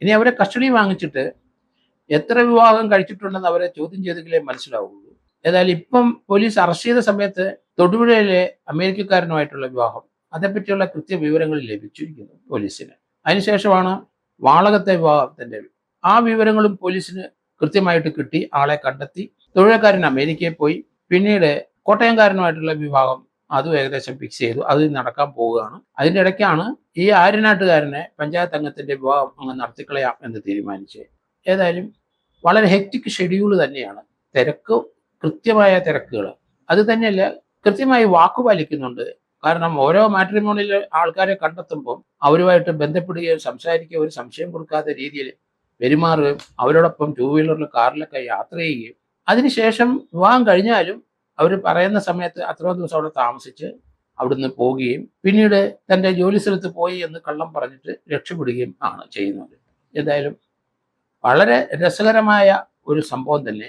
ഇനി അവരെ കസ്റ്റഡി വാങ്ങിച്ചിട്ട് എത്ര വിവാഹം കഴിച്ചിട്ടുണ്ടെന്ന് അവരെ ചോദ്യം ചെയ്തെങ്കിലേ മനസ്സിലാവുള്ളൂ. ഏതായാലും ഇപ്പം പോലീസ് അറസ്റ്റ് ചെയ്ത സമയത്ത് തൊടുപുഴയിലെ അമേരിക്കക്കാരനുമായിട്ടുള്ള വിവാഹം അതേപ്പറ്റിയുള്ള കൃത്യവിവരങ്ങൾ ലഭിച്ചിരിക്കുന്നു പോലീസിന്. അതിനുശേഷമാണ് വാളകത്തെ വിവാഹത്തിന്റെ ആ വിവരങ്ങളും പോലീസിന് കൃത്യമായിട്ട് കിട്ടി. ആളെ കണ്ടെത്തി. തൊഴിൽക്കാരൻ അമേരിക്കയിൽ പോയി. പിന്നീട് കോട്ടയംകാരനുമായിട്ടുള്ള വിവാഹം അതും ഏകദേശം ഫിക്സ് ചെയ്തു. അത് നടക്കാൻ പോവുകയാണ്. അതിൻ്റെ ഇടയ്ക്കാണ് ഈ ആര്യനാട്ടുകാരനെ പഞ്ചായത്ത് അംഗത്തിന്റെ വിവാഹം അങ്ങ് നടത്തിക്കളയാം എന്ന് തീരുമാനിച്ചത്. ഏതായാലും വളരെ ഹെക്റ്റിക് ഷെഡ്യൂൾ തന്നെയാണ്. തിരക്ക്, കൃത്യമായ തിരക്കുകൾ. അത് തന്നെയല്ല, കൃത്യമായി വാക്കുപാലിക്കുന്നുണ്ട്. കാരണം ഓരോ മാട്രിമോണിയിൽ ആൾക്കാരെ കണ്ടെത്തുമ്പോൾ അവരുമായിട്ട് ബന്ധപ്പെടുകയും സംസാരിക്കുകയും ഒരു സംശയം കൊടുക്കാത്ത രീതിയിൽ പെരുമാറുകയും അവരോടൊപ്പം ടൂ വീലറിലും കാറിലൊക്കെ യാത്ര ചെയ്യുകയും അതിനുശേഷം വിവാഹം കഴിഞ്ഞാലും അവർ പറയുന്ന സമയത്ത് അത്രയും ദിവസം അവിടെ താമസിച്ച് അവിടുന്ന് പോവുകയും പിന്നീട് തൻ്റെ ജോലി സ്ഥലത്ത് പോയി എന്ന് കള്ളം പറഞ്ഞിട്ട് രക്ഷപ്പെടുകയും ആണ് ചെയ്യുന്നത്. ഏതായാലും വളരെ രസകരമായ ഒരു സംഭവം തന്നെ.